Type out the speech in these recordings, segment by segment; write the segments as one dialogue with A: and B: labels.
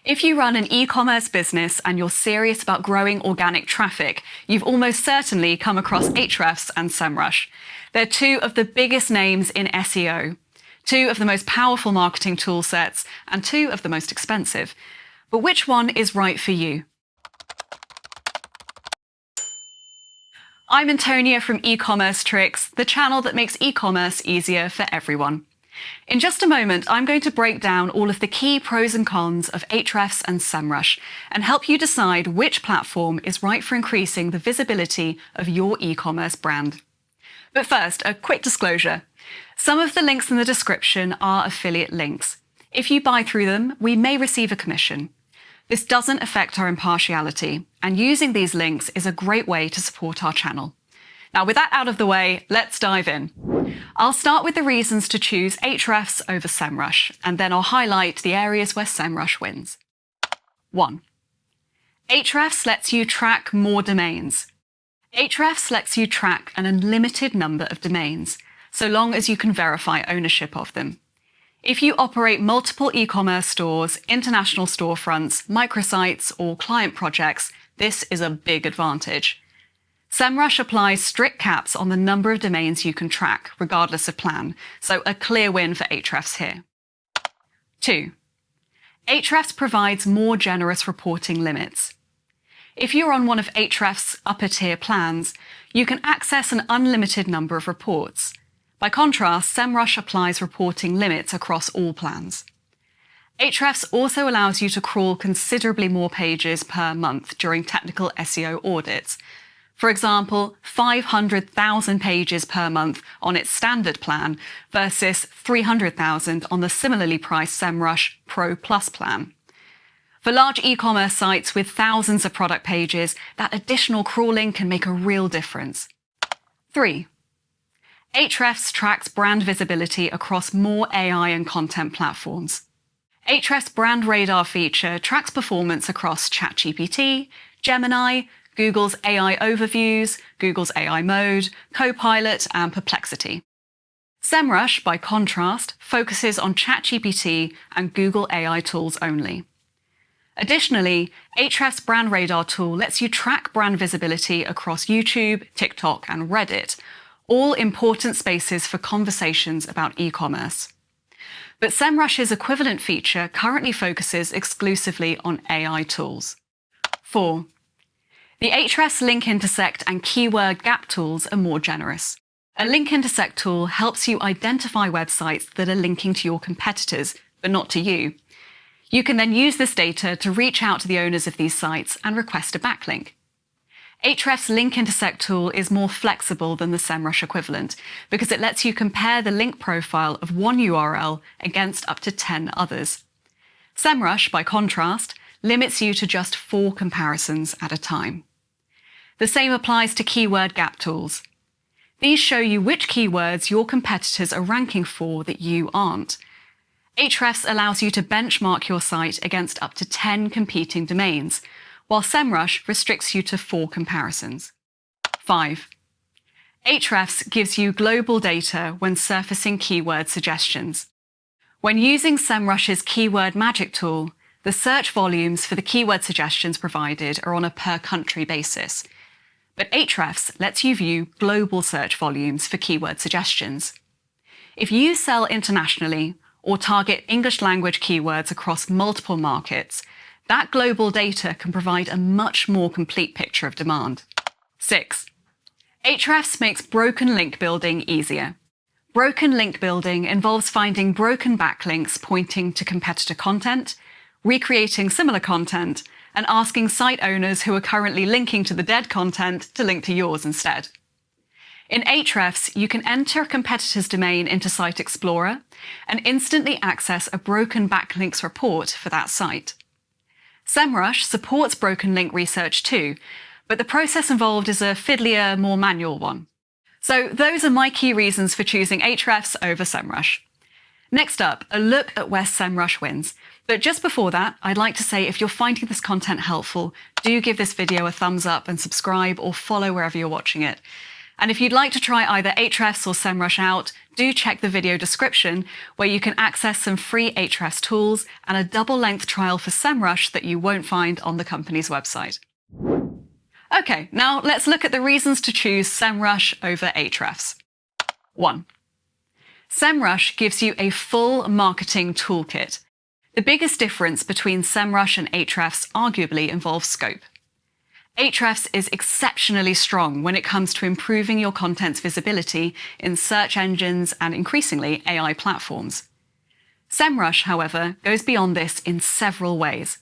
A: If you run an e-commerce business and you're serious about growing organic traffic, you've almost certainly come across Ahrefs and Semrush. They're two of the biggest names in SEO, two of the most powerful marketing tool sets, and two of the most expensive. But which one is right for you? I'm Antonia from Ecommercetrix, the channel that makes e-commerce easier for everyone. In just a moment, I'm going to break down all of the key pros and cons of Ahrefs and Semrush and help you decide which platform is right for increasing the visibility of your e-commerce brand. But first, a quick disclosure. Some of the links in the description are affiliate links. If you buy through them, we may receive a commission. This doesn't affect our impartiality, and using these links is a great way to support our channel. Now, with that out of the way, let's dive in. I'll start with the reasons to choose Ahrefs over Semrush, and then I'll highlight the areas where Semrush wins. 1. Ahrefs lets you track more domains. Ahrefs lets you track an unlimited number of domains, so long as you can verify ownership of them. If you operate multiple e-commerce stores, international storefronts, microsites, or client projects, this is a big advantage. Semrush applies strict caps on the number of domains you can track, regardless of plan, so a clear win for Ahrefs here. 2. Ahrefs provides more generous reporting limits. If you're on one of Ahrefs' upper-tier plans, you can access an unlimited number of reports. By contrast, Semrush applies reporting limits across all plans. Ahrefs also allows you to crawl considerably more pages per month during technical SEO audits. For example, 500,000 pages per month on its standard plan versus 300,000 on the similarly priced Semrush Pro Plus plan. For large e-commerce sites with thousands of product pages, that additional crawling can make a real difference. 3. Ahrefs tracks brand visibility across more AI and content platforms. Ahrefs' Brand Radar feature tracks performance across ChatGPT, Gemini, Google's AI Overviews, Google's AI Mode, Copilot, and Perplexity. Semrush, by contrast, focuses on ChatGPT and Google AI tools only. Additionally, Ahrefs' Brand Radar tool lets you track brand visibility across YouTube, TikTok, and Reddit, all important spaces for conversations about e-commerce. But Semrush's equivalent feature currently focuses exclusively on AI tools. 4. The Ahrefs Link Intersect and Keyword Gap tools are more generous. A Link Intersect tool helps you identify websites that are linking to your competitors, but not to you. You can then use this data to reach out to the owners of these sites and request a backlink. Ahrefs' Link Intersect tool is more flexible than the Semrush equivalent because it lets you compare the link profile of one URL against up to 10 others. Semrush, by contrast, limits you to just 4 comparisons at a time. The same applies to keyword gap tools. These show you which keywords your competitors are ranking for that you aren't. Ahrefs allows you to benchmark your site against up to 10 competing domains, while Semrush restricts you to 4 comparisons. 5. Ahrefs gives you global data when surfacing keyword suggestions. When using Semrush's Keyword Magic tool, the search volumes for the keyword suggestions provided are on a per-country basis. But Ahrefs lets you view global search volumes for keyword suggestions. If you sell internationally or target English language keywords across multiple markets, that global data can provide a much more complete picture of demand. 6. Ahrefs makes broken link building easier. Broken link building involves finding broken backlinks pointing to competitor content, recreating similar content, and asking site owners who are currently linking to the dead content to link to yours instead. In Ahrefs, you can enter a competitor's domain into Site Explorer and instantly access a broken backlinks report for that site. Semrush supports broken link research too, but the process involved is a fiddlier, more manual one. So those are my key reasons for choosing Ahrefs over Semrush. Next up, a look at where Semrush wins. But just before that, I'd like to say if you're finding this content helpful, do give this video a thumbs up and subscribe or follow wherever you're watching it. And if you'd like to try either Ahrefs or Semrush out, do check the video description where you can access some free Ahrefs tools and a double-length trial for Semrush that you won't find on the company's website. Okay, now let's look at the reasons to choose Semrush over Ahrefs. 1. Semrush gives you a full marketing toolkit. The biggest difference between Semrush and Ahrefs arguably involves scope. Ahrefs is exceptionally strong when it comes to improving your content's visibility in search engines and increasingly AI platforms. Semrush, however, goes beyond this in several ways.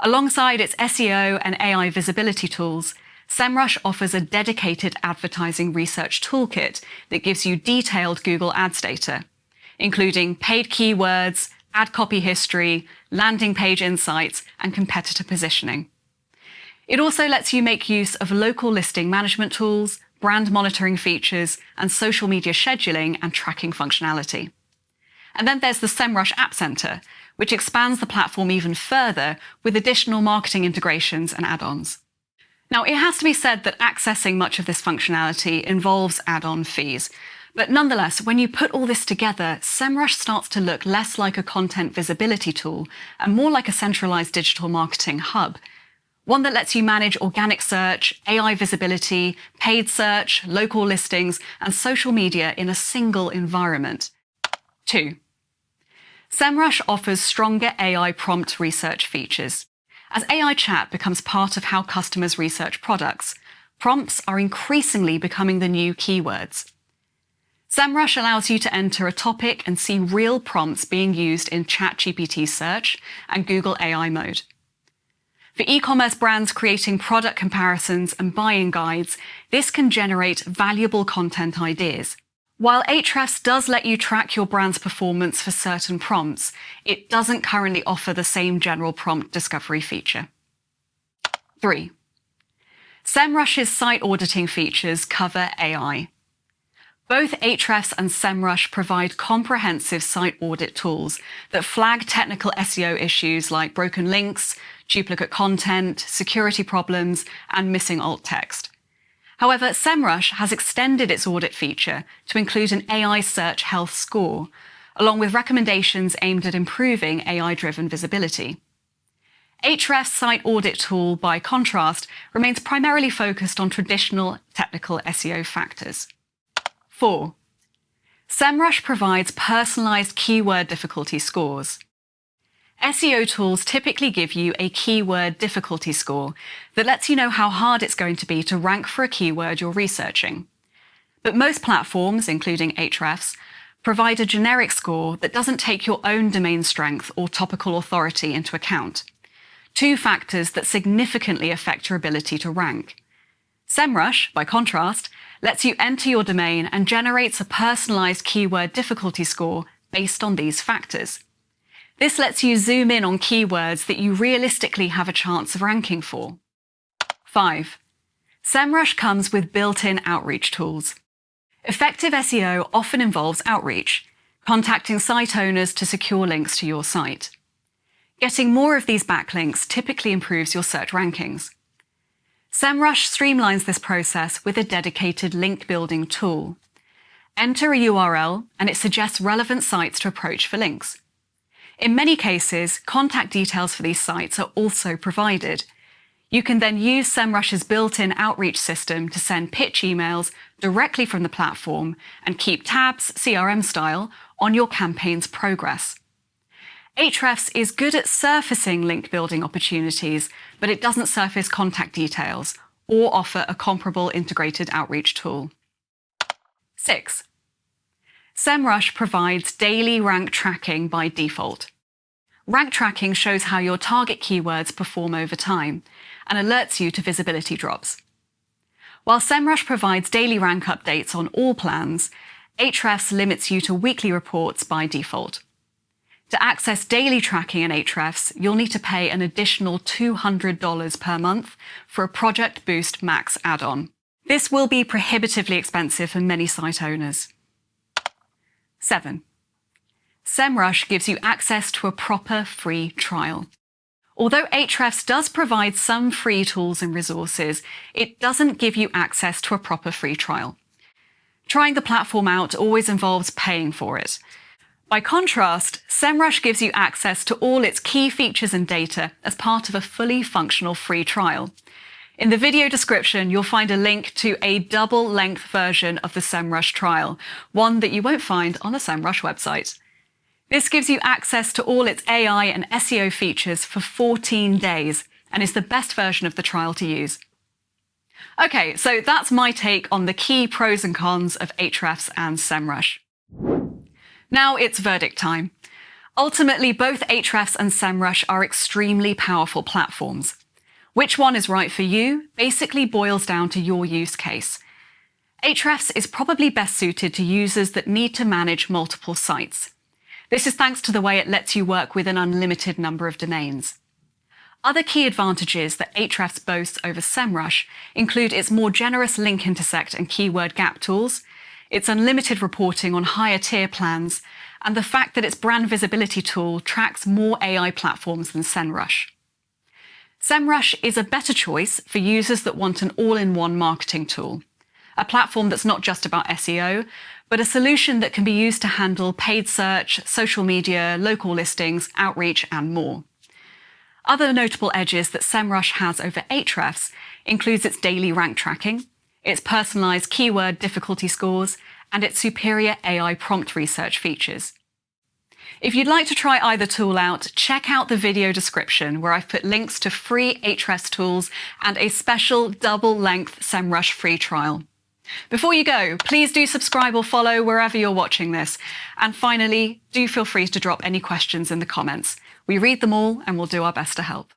A: Alongside its SEO and AI visibility tools, Semrush offers a dedicated advertising research toolkit that gives you detailed Google Ads data, including paid keywords, ad copy history, landing page insights, and competitor positioning. It also lets you make use of local listing management tools, brand monitoring features, and social media scheduling and tracking functionality. And then there's the Semrush App Center, which expands the platform even further with additional marketing integrations and add-ons. Now, it has to be said that accessing much of this functionality involves add-on fees. But nonetheless, when you put all this together, Semrush starts to look less like a content visibility tool and more like a centralized digital marketing hub. One that lets you manage organic search, AI visibility, paid search, local listings, and social media in a single environment. 2. Semrush offers stronger AI prompt research features. As AI chat becomes part of how customers research products, prompts are increasingly becoming the new keywords. Semrush allows you to enter a topic and see real prompts being used in ChatGPT search and Google AI mode. For e-commerce brands creating product comparisons and buying guides, this can generate valuable content ideas. While Ahrefs does let you track your brand's performance for certain prompts, it doesn't currently offer the same general prompt discovery feature. 3. Semrush's site auditing features cover AI. Both Ahrefs and Semrush provide comprehensive site audit tools that flag technical SEO issues like broken links, duplicate content, security problems, and missing alt text. However, Semrush has extended its audit feature to include an AI search health score, along with recommendations aimed at improving AI-driven visibility. Ahrefs' site audit tool, by contrast, remains primarily focused on traditional technical SEO factors. 4. Semrush provides personalized keyword difficulty scores. SEO tools typically give you a keyword difficulty score that lets you know how hard it's going to be to rank for a keyword you're researching. But most platforms, including Ahrefs, provide a generic score that doesn't take your own domain strength or topical authority into account, two factors that significantly affect your ability to rank. Semrush, by contrast, lets you enter your domain and generates a personalized keyword difficulty score based on these factors. This lets you zoom in on keywords that you realistically have a chance of ranking for. 5. Semrush comes with built-in outreach tools. Effective SEO often involves outreach, contacting site owners to secure links to your site. Getting more of these backlinks typically improves your search rankings. Semrush streamlines this process with a dedicated link building tool. Enter a URL and it suggests relevant sites to approach for links. In many cases, contact details for these sites are also provided. You can then use Semrush's built-in outreach system to send pitch emails directly from the platform and keep tabs, CRM style, on your campaign's progress. Ahrefs is good at surfacing link building opportunities, but it doesn't surface contact details or offer a comparable integrated outreach tool. 6. Semrush provides daily rank tracking by default. Rank tracking shows how your target keywords perform over time and alerts you to visibility drops. While Semrush provides daily rank updates on all plans, Ahrefs limits you to weekly reports by default. To access daily tracking in Ahrefs, you'll need to pay an additional $200 per month for a Project Boost Max add-on. This will be prohibitively expensive for many site owners. 7. Semrush gives you access to a proper free trial. Although Ahrefs does provide some free tools and resources, it doesn't give you access to a proper free trial. Trying the platform out always involves paying for it. By contrast, Semrush gives you access to all its key features and data as part of a fully functional free trial. In the video description, you'll find a link to a double-length version of the Semrush trial, one that you won't find on the Semrush website. This gives you access to all its AI and SEO features for 14 days and is the best version of the trial to use. Okay, so that's my take on the key pros and cons of Ahrefs and Semrush. Now it's verdict time. Ultimately, both Ahrefs and Semrush are extremely powerful platforms. Which one is right for you basically boils down to your use case. Ahrefs is probably best suited to users that need to manage multiple sites. This is thanks to the way it lets you work with an unlimited number of domains. Other key advantages that Ahrefs boasts over Semrush include its more generous link intersect and keyword gap tools, its unlimited reporting on higher tier plans, and the fact that its brand visibility tool tracks more AI platforms than Semrush. Semrush is a better choice for users that want an all-in-one marketing tool, a platform that's not just about SEO, but a solution that can be used to handle paid search, social media, local listings, outreach, and more. Other notable edges that Semrush has over Ahrefs includes its daily rank tracking, its personalized keyword difficulty scores, and its superior AI prompt research features. If you'd like to try either tool out, check out the video description where I've put links to free Ahrefs tools and a special double-length Semrush free trial. Before you go, please do subscribe or follow wherever you're watching this. And finally, do feel free to drop any questions in the comments. We read them all and we'll do our best to help.